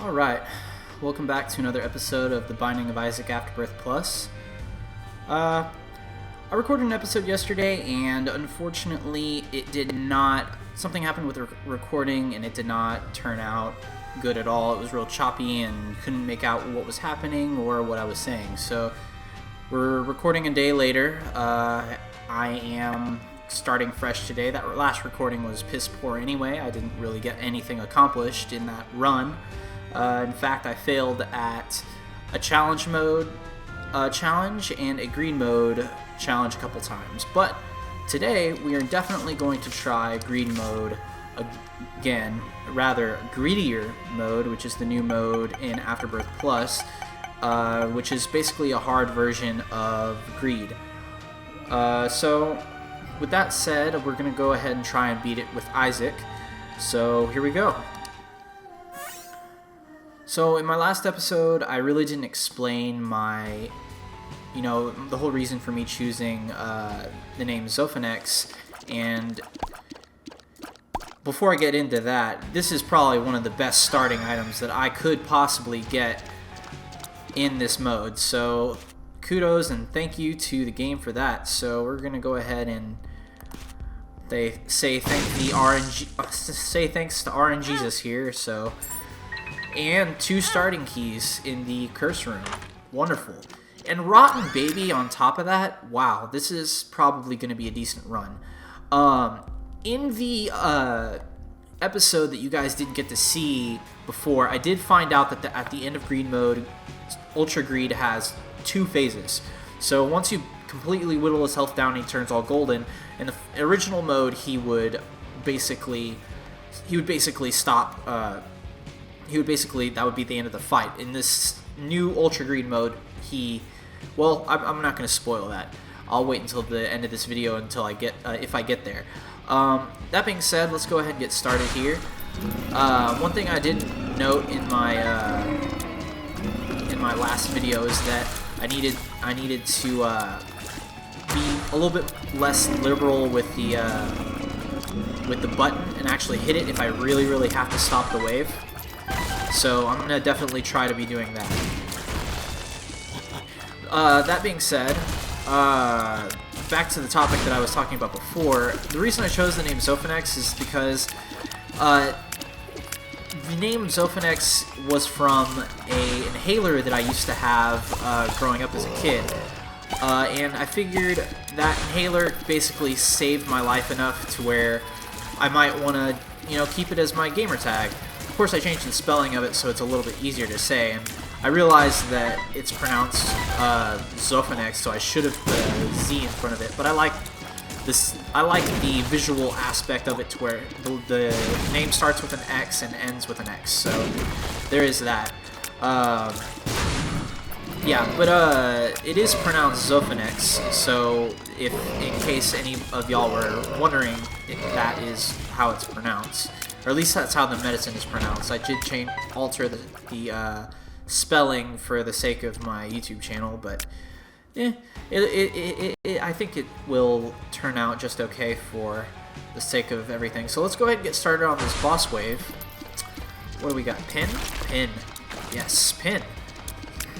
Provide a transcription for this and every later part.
Alright, welcome back to another episode of The Binding of Isaac Afterbirth Plus. I recorded an episode yesterday, and unfortunately something happened with the recording, and it did not turn out good at all. It was real choppy, and couldn't make out what was happening or what I was saying. So, we're recording a day later. I am starting fresh today. That last recording was piss poor anyway. I didn't really get anything accomplished in that run. In fact, I failed at a challenge mode challenge and a green mode challenge a couple times. But today, we are definitely going to try green mode again, rather Greedier mode, which is the new mode in Afterbirth Plus, which is basically a hard version of Greed. So, with that said, we're going to go ahead and try and beat it with Isaac. So, here we go. So in my last episode, I really didn't explain the whole reason for me choosing the name Zophanex, and before I get into that, this is probably one of the best starting items that I could possibly get in this mode, so kudos and thank you to the game for that. So we're going to go ahead and say thanks to RNGesus here, so... And 2 starting keys in the curse room. Wonderful. And Rotten Baby on top of that. Wow, this is probably going to be a decent run. In the episode that you guys didn't get to see before, I did find out that at the end of Greed mode, Ultra Greed has 2 phases. So once you completely whittle his health down, he turns all golden. In the original mode, he would basically stop... that would be the end of the fight. In this new Ultra Greed mode, I'm not going to spoil that. I'll wait until the end of this video until if I get there. That being said, let's go ahead and get started here. One thing I did note in my last video is that I needed to be a little bit less liberal with the button and actually hit it if I really have to stop the wave. So I'm going to definitely try to be doing that. That being said, back to the topic that I was talking about before, the reason I chose the name Zophanex is because the name Zophanex was from an inhaler that I used to have growing up as a kid. And I figured that inhaler basically saved my life enough to where I might want to, keep it as my gamer tag. Of course, I changed the spelling of it so it's a little bit easier to say, and I realized that it's pronounced Zophanex, so I should have put a Z in front of it. But I like the visual aspect of it, to where the name starts with an X and ends with an X. So there is that. It is pronounced Zophanex. So in case any of y'all were wondering if that is how it's pronounced. Or at least that's how the medicine is pronounced. I did alter the spelling for the sake of my YouTube channel, but I think it will turn out just okay for the sake of everything. So let's go ahead and get started on this boss wave. What do we got? Pin? Pin. Yes, pin.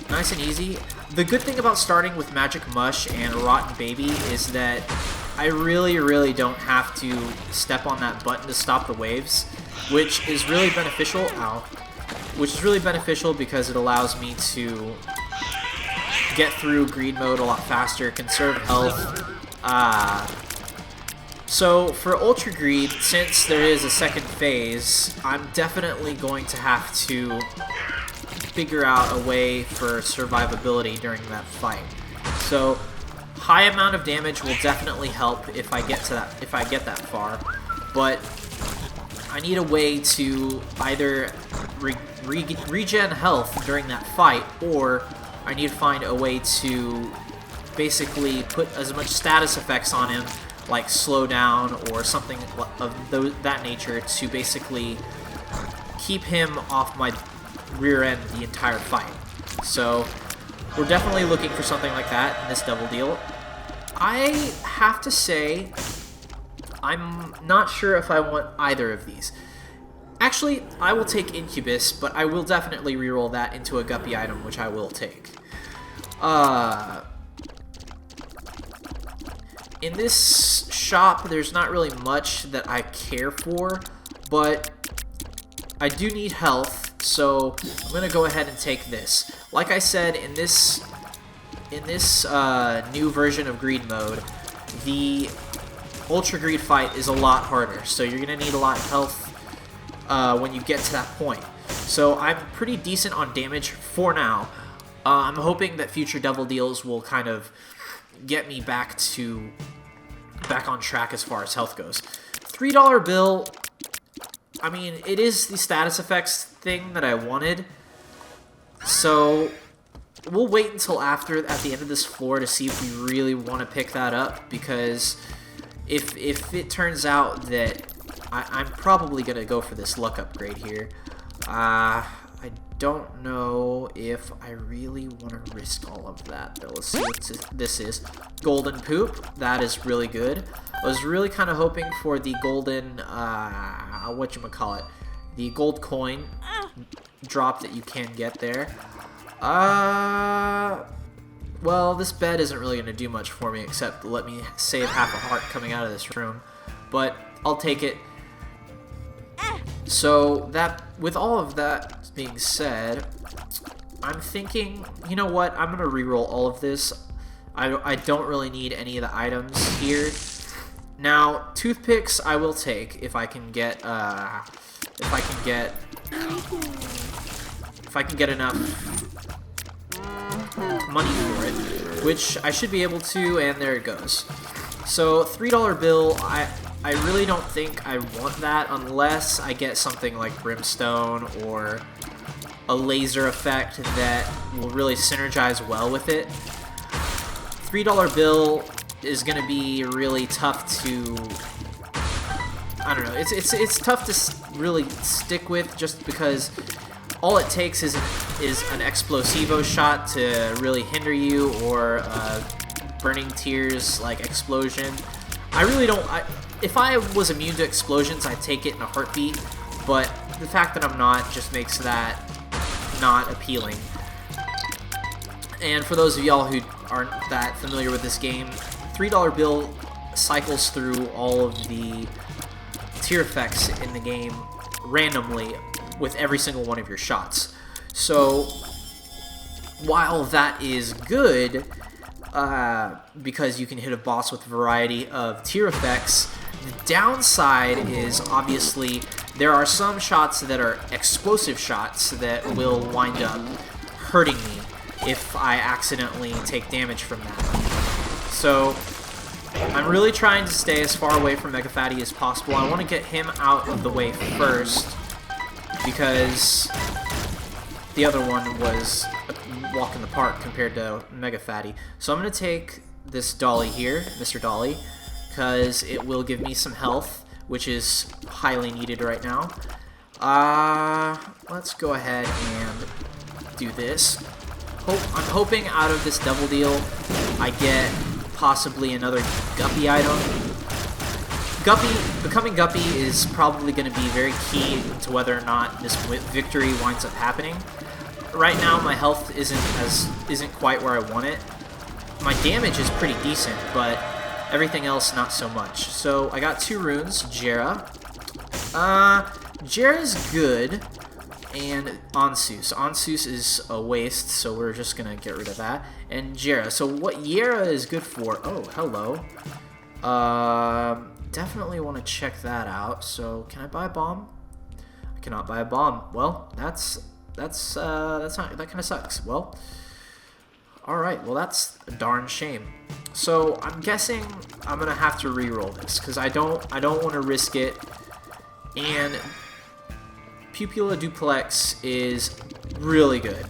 Nice and easy. The good thing about starting with Magic Mush and Rotten Baby is that I really don't have to step on that button to stop the waves, which is really beneficial. Which is really beneficial because it allows me to get through Greed mode a lot faster, conserve health. So for Ultra Greed, since there is a second phase, I'm definitely going to have to figure out a way for survivability during that fight. So high amount of damage will definitely help if I get that far, but I need a way to either regen health during that fight, or I need to find a way to basically put as much status effects on him, like slow down or something of that nature, to basically keep him off my rear end the entire fight. So we're definitely looking for something like that in this double deal. I have to say, I'm not sure if I want either of these. Actually, I will take Incubus, but I will definitely reroll that into a Guppy item, which I will take. In this shop, there's not really much that I care for, but I do need health, so I'm gonna go ahead and take this. Like I said, in this new version of Greed mode, the Ultra Greed fight is a lot harder, so you're gonna need a lot of health when you get to that point. So I'm pretty decent on damage for now. I'm hoping that future Devil Deals will kind of get me back on track as far as health goes. $3 bill, I mean, it is the status effects thing that I wanted, so we'll wait until at the end of this floor to see if we really want to pick that up, because if it turns out that I'm probably going to go for this luck upgrade here. I don't know if I really want to risk all of that, though. Let's see what this is. Golden Poop. That is really good. I was really kind of hoping for the golden, whatchamacallit, the gold coin drop that you can get there. Well, this bed isn't really going to do much for me, except let me save half a heart coming out of this room. But I'll take it. So, with all of that being said, I'm thinking, you know what, I'm going to reroll all of this. I don't really need any of the items here. Now, toothpicks I will take if I can get enough money for it, which I should be able to, and there it goes. So, $3 bill, I really don't think I want that unless I get something like Brimstone or a laser effect that will really synergize well with it. $3 bill is going to be really tough to, I don't know, it's tough to really stick with, just because all it takes is an Explosivo shot to really hinder you, or Burning Tears like explosion. I really don't. If I was immune to explosions, I'd take it in a heartbeat, but the fact that I'm not just makes that not appealing. And for those of y'all who aren't that familiar with this game, $3 bill cycles through all of the tier effects in the game randomly with every single one of your shots. So while that is good, because you can hit a boss with a variety of tier effects, the downside is obviously there are some shots that are explosive shots that will wind up hurting me if I accidentally take damage from that. So I'm really trying to stay as far away from Mega Fatty as possible. I want to get him out of the way first, because the other one was a walk in the park compared to Mega Fatty. So I'm going to take this Dolly here, Mr. Dolly, because it will give me some health, which is highly needed right now. Let's go ahead and do this. I'm hoping out of this Devil Deal I get possibly another Guppy item. Becoming Guppy is probably going to be very key to whether or not this victory winds up happening. Right now my health isn't quite where I want it. My damage is pretty decent, but everything else not so much. So I got 2 runes, Jera. Jera's good, and Ansus. Ansus is a waste, so we're just gonna get rid of that. And Jera. So what Jera is good for? Oh, hello. Definitely want to check that out. So can I buy a bomb? I cannot buy a bomb. Well, that kind of sucks. Well, all right. Well, that's a darn shame. So I'm guessing I'm gonna have to re-roll this because I don't want to risk it. And Pupilla Duplex is really good.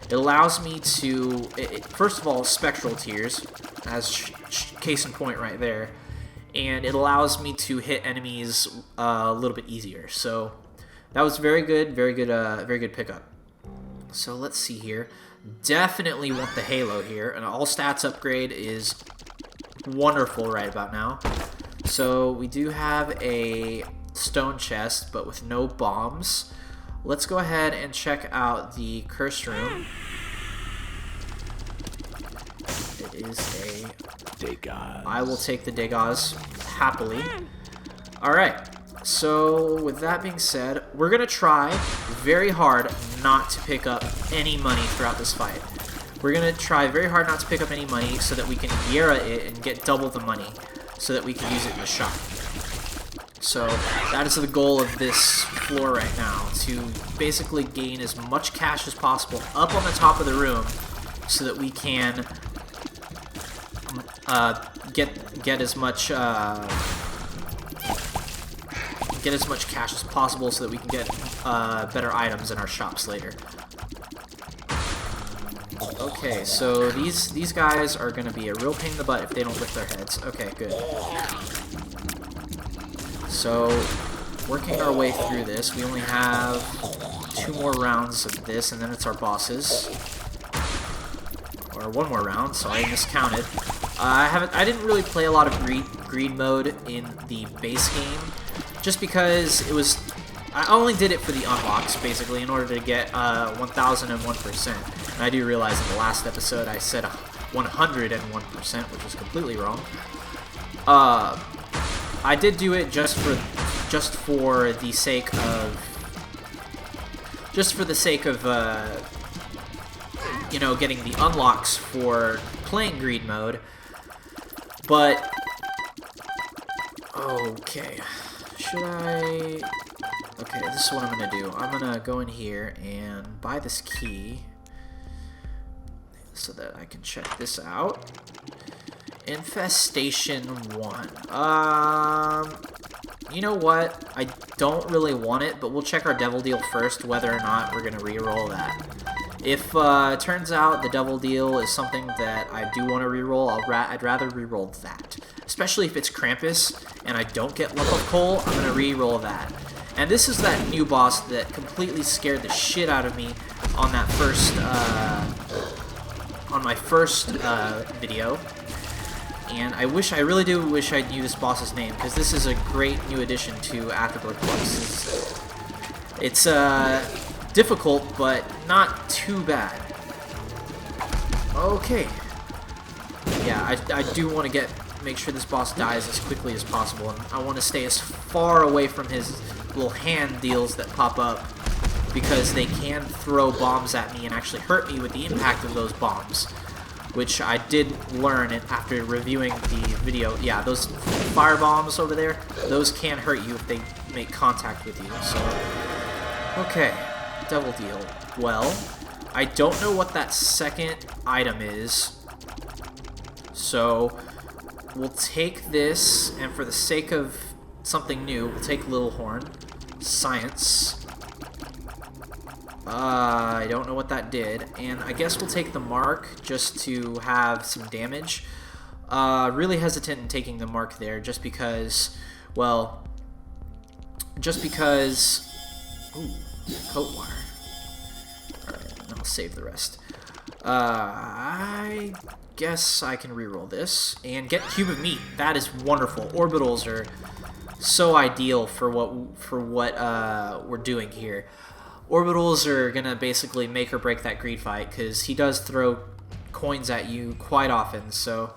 It allows me to, first of all, spectral tears, as case in point right there, and it allows me to hit enemies a little bit easier. So that was very good pickup. So let's see here. Definitely want the Halo here. An all stats upgrade is wonderful right about now. So we do have a stone chest, but with no bombs. Let's go ahead and check out the curse room. It is a Degas. I will take the Degas happily. Alright, so with that being said, we're going to try very hard not to pick up any money throughout this fight. We're going to try very hard not to pick up any money so that we can Yera it and get double the money so that we can use it in the shop. So that is the goal of this floor right now, to basically gain as much cash as possible up on the top of the room so that we can get as much cash as possible so that we can get better items in our shops later. Okay, so these guys are going to be a real pain in the butt if they don't lift their heads. Okay, good. So, working our way through this, we only have 2 more rounds of this, and then it's our bosses. Or 1 more round, so I miscounted. I didn't really play a lot of greed mode in the base game, just because it was. I only did it for the unlocks, basically, in order to get 1001%. And I do realize in the last episode I said 101%, which is completely wrong. I did do it just for the sake of you know, getting the unlocks for playing greed mode. But okay, should I? Okay, this is what I'm gonna do. I'm gonna go in here and buy this key so that I can check this out. Infestation 1. You know what? I don't really want it, but we'll check our Devil Deal first, whether or not we're gonna re-roll that. If it turns out the Devil Deal is something that I do want to re-roll, I'd rather re-roll that. Especially if it's Krampus and I don't get Lump of Coal, I'm gonna re-roll that. And this is that new boss that completely scared the shit out of me on that first, on my first video. And I really do wish I knew this boss's name, because this is a great new addition to Afterbirth Plus. It's difficult, but not too bad. Okay. Yeah, I do want to make sure this boss dies as quickly as possible, and I want to stay as far away from his little hand deals that pop up, because they can throw bombs at me and actually hurt me with the impact of those bombs, which I did learn after reviewing the video. Yeah, those fire bombs over there, those can hurt you if they make contact with you. So, okay, Devil Deal. Well, I don't know what that second item is, so we'll take this, and for the sake of something new, we'll take Little Horn. Science. I don't know what that did, and I guess we'll take the Mark just to have some damage. Really hesitant in taking the Mark there, just because, well, ooh, coat wire. Alright, I'll save the rest. I guess I can reroll this and get Cube of Meat. That is wonderful. Orbitals are so ideal for what we're doing here. Orbitals are gonna basically make or break that greed fight, because he does throw coins at you quite often. So,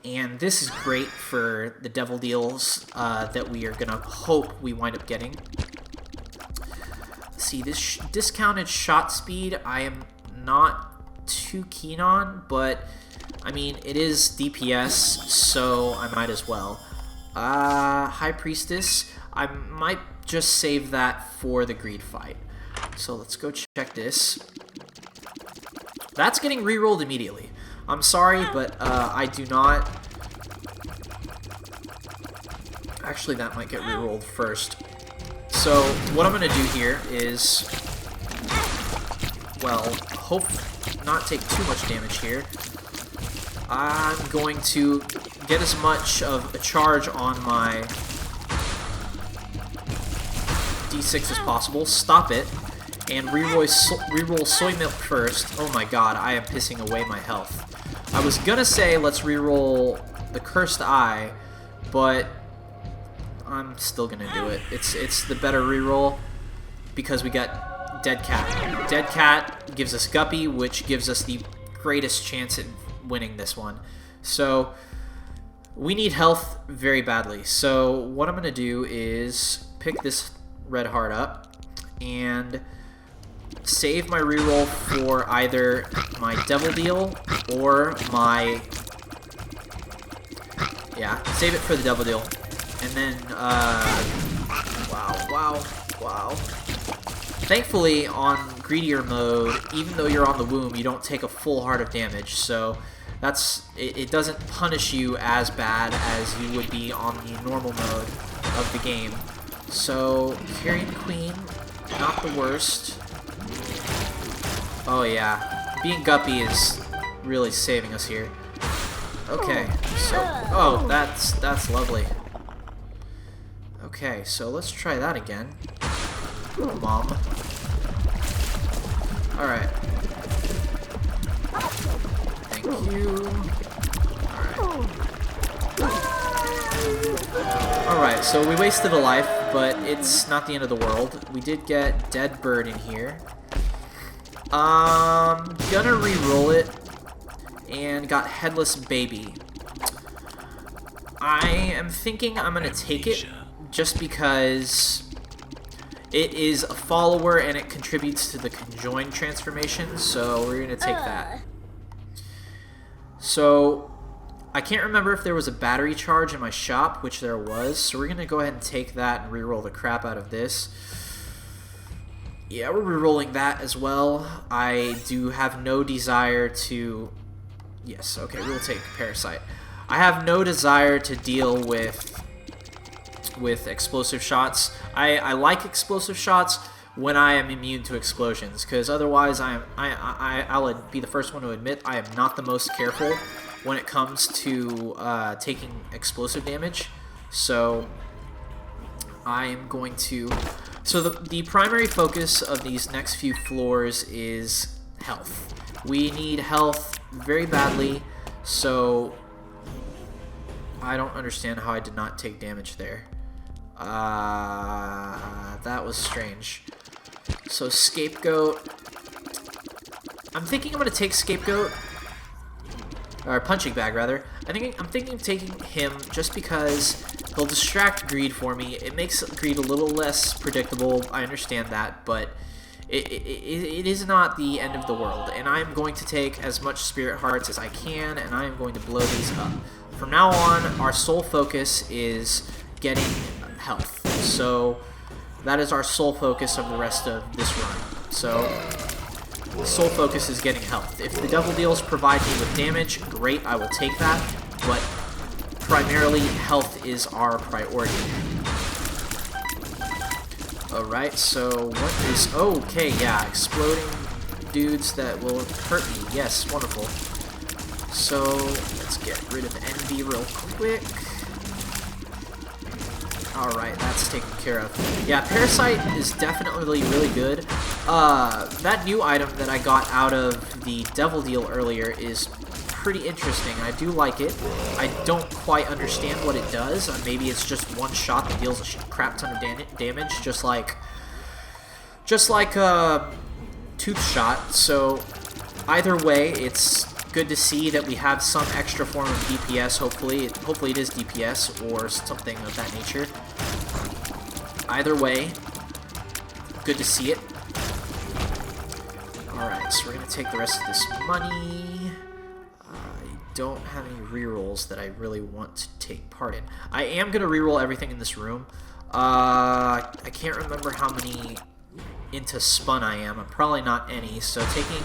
and this is great for the Devil Deals that we are gonna hope we wind up getting. See, this discounted shot speed I am not too keen on, but I mean, it is DPS, so I might as well. High Priestess, I might just save that for the greed fight. So let's go check this. That's getting re-rolled immediately. I'm sorry, but I do not. Actually, that might get re-rolled first. So what I'm gonna do here is, well, hope not take too much damage here. I'm going to get as much of a charge on my D6 as possible, stop it, and re-roll Soy Milk first. Oh my god, I am pissing away my health. I was gonna say let's re-roll the Cursed Eye, but I'm still gonna do it. It's the better reroll because we got Dead Cat. Dead Cat gives us Guppy, which gives us the greatest chance at winning this one. So we need health very badly. So what I'm gonna do is pick this red heart up and save my reroll for either my Devil Deal or my... Yeah, save it for the Devil Deal. And then, wow. Thankfully, on Greedier mode, even though you're on the womb, you don't take a full heart of damage. So it doesn't punish you as bad as you would be on the normal mode of the game. So, Carrying Queen, not the worst. Oh yeah, being Guppy is really saving us here. Okay, so oh, that's lovely. Okay, so let's try that again. Oh, Mom. All right. Thank you. All right, so we wasted a life, but it's not the end of the world. We did get Dead Bird in here. Gonna re-roll it, and got Headless Baby. I am thinking I'm gonna take it, just because it is a follower and it contributes to the conjoined transformation, so we're gonna take that. So, I can't remember if there was a battery charge in my shop, which there was, so we're gonna go ahead and take that and re-roll the crap out of this. Yeah, we're re-rolling that as well. I do have no desire to... Yes, okay, we'll take Parasite. I have no desire to deal with explosive shots. I like explosive shots when I am immune to explosions, because otherwise I'll be the first one to admit I am not the most careful when it comes to taking explosive damage. So I am going to... So the primary focus of these next few floors is health. We need health very badly, so I don't understand how I did not take damage there. That was strange. So Scapegoat. I'm thinking I'm going to take Scapegoat, or Punching Bag rather. I'm thinking of taking him just because he'll distract Greed for me. It makes Greed a little less predictable, I understand that, but it is not the end of the world. And I'm going to take as much Spirit Hearts as I can, and I am going to blow these up. From now on, our sole focus is getting health. So that is our sole focus of the rest of this run. So the sole focus is getting health. If the Devil Deals provide me with damage, great, I will take that, but primarily health is our priority. Alright, so what is... Okay, yeah, exploding dudes that will hurt me. Yes, wonderful. So let's get rid of Envy real quick. Alright, that's taken care of. Yeah, Parasite is definitely really good. That new item that I got out of the Devil Deal earlier is pretty interesting. I do like it. I don't quite understand what it does. Maybe it's just one shot that deals a crap ton of damage, just like Tooth Shot. So either way, it's good to see that we have some extra form of DPS. Hopefully it is DPS or something of that nature. Either way, good to see it. Alright, so we're going to take the rest of this money. I don't have any rerolls that I really want to take part in. I am going to reroll everything in this room. I can't remember how many into spun I am. I'm probably not any, so taking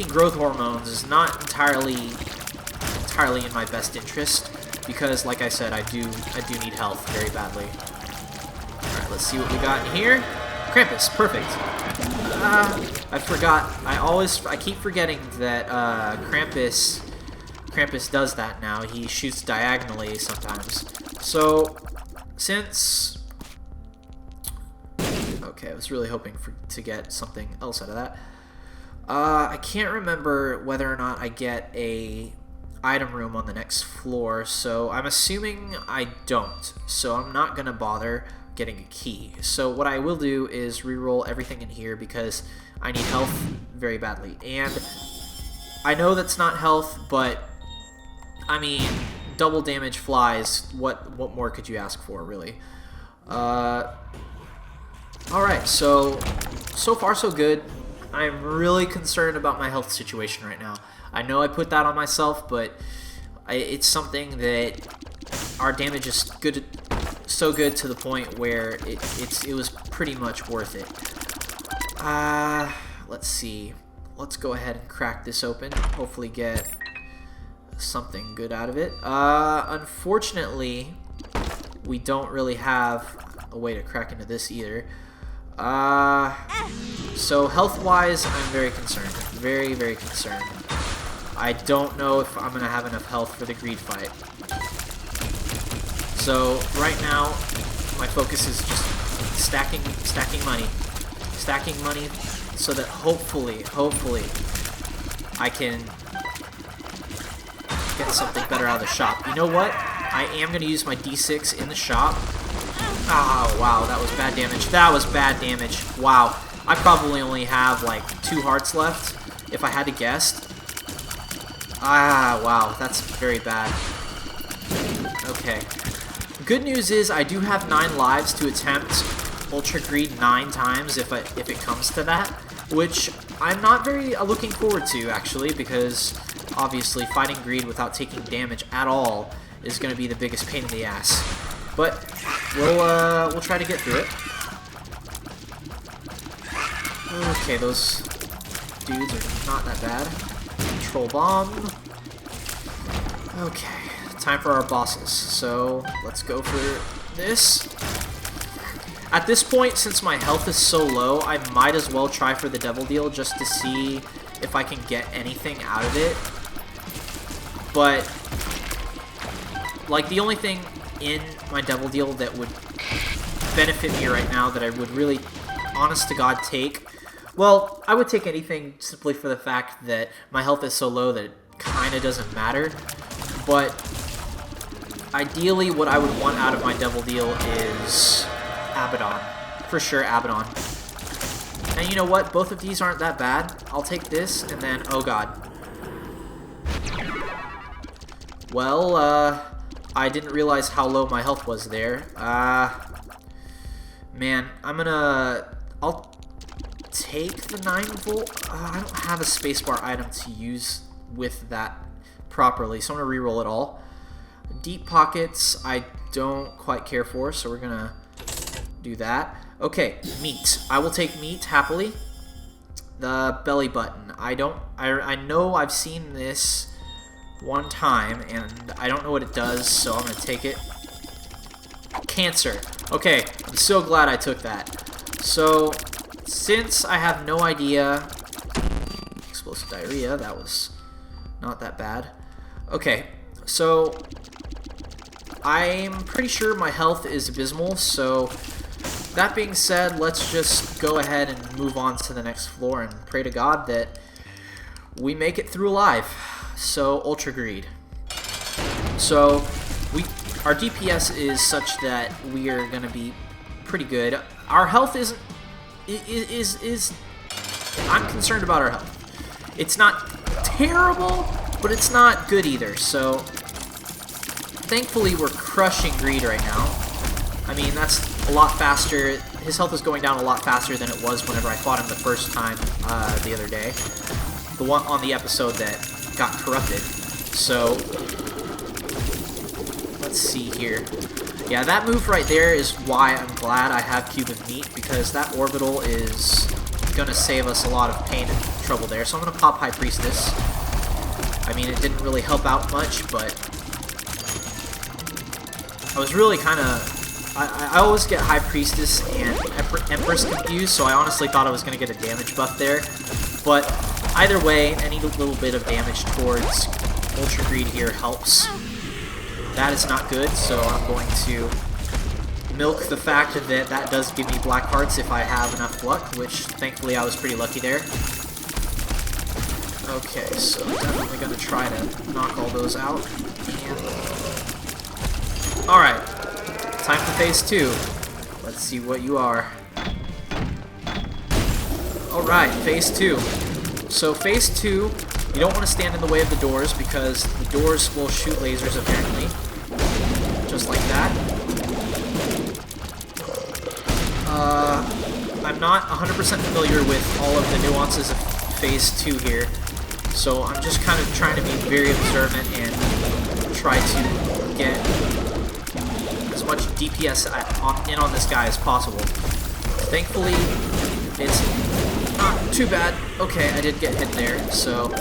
growth hormones is not entirely in my best interest, because like I said, I do need health very badly. Alright, let's see what we got in here. Krampus, perfect. I forgot. I keep forgetting that Krampus does that now. He shoots diagonally sometimes. So since... Okay, I was really hoping to get something else out of that. I can't remember whether or not I get a item room on the next floor, so I'm assuming I don't. So I'm not gonna bother getting a key. So what I will do is re-roll everything in here because I need health very badly. And I know that's not health, but I mean, double damage flies. What more could you ask for, really? Alright, so far so good. I'm really concerned about my health situation right now. I know I put that on myself, but it's something that our damage is good, so good to the point where it was pretty much worth it. Let's see. Let's go ahead and crack this open. Hopefully get something good out of it. Unfortunately, we don't really have a way to crack into this either. So health-wise, I'm very concerned. Very, very concerned. I don't know if I'm going to have enough health for the greed fight. So right now, my focus is just stacking money. Stacking money so that hopefully, I can get something better out of the shop. You know what? I am going to use my D6 in the shop. Oh, wow, that was bad damage. That was bad damage. Wow. I probably only have, like, 2 hearts left, if I had to guess. Ah, wow, that's very bad. Okay. Good news is I do have 9 lives to attempt Ultra Greed 9 times if it comes to that, which I'm not very looking forward to, actually, because obviously fighting Greed without taking damage at all is going to be the biggest pain in the ass. But we'll try to get through it. Okay, those dudes are not that bad. Control bomb. Okay, time for our bosses. So let's go for this. At this point, since my health is so low, I might as well try for the Devil Deal just to see if I can get anything out of it. But like the only thing in my Devil Deal that would benefit me right now that I would really, honest to God, take, well, I would take anything simply for the fact that my health is so low that it kind of doesn't matter, but ideally what I would want out of my Devil Deal is Abaddon. For sure, Abaddon. And you know what? Both of these aren't that bad. I'll take this, and then, oh god. Well, I didn't realize how low my health was there. Man, I'll take the 9 volt. I don't have a spacebar item to use with that properly, so I'm gonna reroll it all. Deep pockets, I don't quite care for, so we're gonna do that. Okay, meat. I will take meat happily. The belly button. I know I've seen this one time, and I don't know what it does, so I'm gonna take it. Cancer. Okay, I'm so glad I took that. So, since I have no idea... Explosive diarrhea, that was not that bad. Okay, so I'm pretty sure my health is abysmal, so that being said, let's just go ahead and move on to the next floor and pray to God that we make it through alive. So, Ultra Greed. So, our DPS is such that we are going to be pretty good. Our health is I'm concerned about our health. It's not terrible, but it's not good either. So, thankfully, we're crushing Greed right now. I mean, that's a lot faster. His health is going down a lot faster than it was whenever I fought him the first time the other day. The one on the episode that got corrupted. So, let's see here. Yeah, that move right there is why I'm glad I have Cube of Meat, because that orbital is gonna save us a lot of pain and trouble there. So I'm gonna pop High Priestess. I mean, it didn't really help out much, but I was really kind of... I always get High Priestess and Empress confused, so I honestly thought I was going to get a damage buff there. But either way, any little bit of damage towards Ultra Greed here helps. That is not good, so I'm going to milk the fact that that does give me black hearts if I have enough luck, which thankfully I was pretty lucky there. Okay, so I'm definitely going to try to knock all those out. And... Alright, time for phase 2. Let's see what you are. Alright, phase 2. So phase 2, you don't want to stand in the way of the doors because the doors will shoot lasers apparently. Just like that. I'm not 100% familiar with all of the nuances of phase 2 here. So I'm just kind of trying to be very observant and try to get as much DPS in on this guy as possible. Thankfully, it's not too bad. Okay, I did get hit there, so...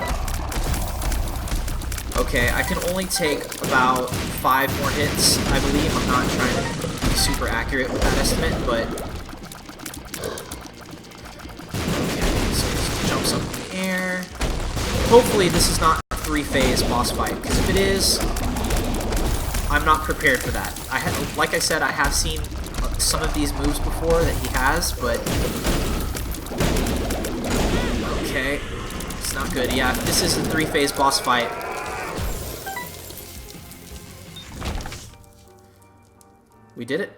Okay, I can only take about 5 more hits, I believe. I'm not trying to be super accurate with that estimate, but... Okay, so this jumps up in the air. Hopefully this is not a 3-phase boss fight, because if it is, I'm not prepared for that. Like I said, I have seen some of these moves before that he has, but... Okay, it's not good. Yeah, if this is a 3-phase boss fight... We did it.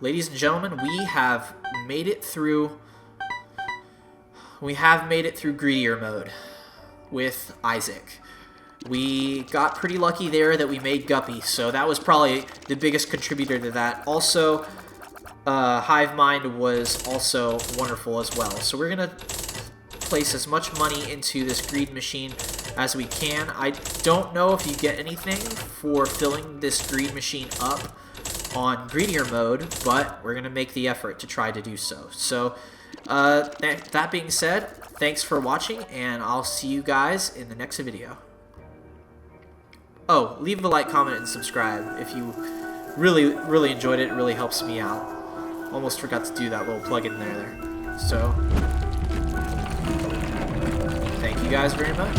Ladies and gentlemen, we have made it through... We have made it through Greedier mode with Isaac. We got pretty lucky there that we made Guppy, so that was probably the biggest contributor to that. Also, Hive Mind was also wonderful as well. So we're going to place as much money into this greed machine as we can. I don't know if you get anything for filling this greed machine up on Greedier mode, but we're going to make the effort to try to do so. So, that being said, thanks for watching, and I'll see you guys in the next video. Oh, leave a like, comment, and subscribe if you really enjoyed it. It really helps me out. Almost forgot to do that little plug-in there. So, thank you guys very much.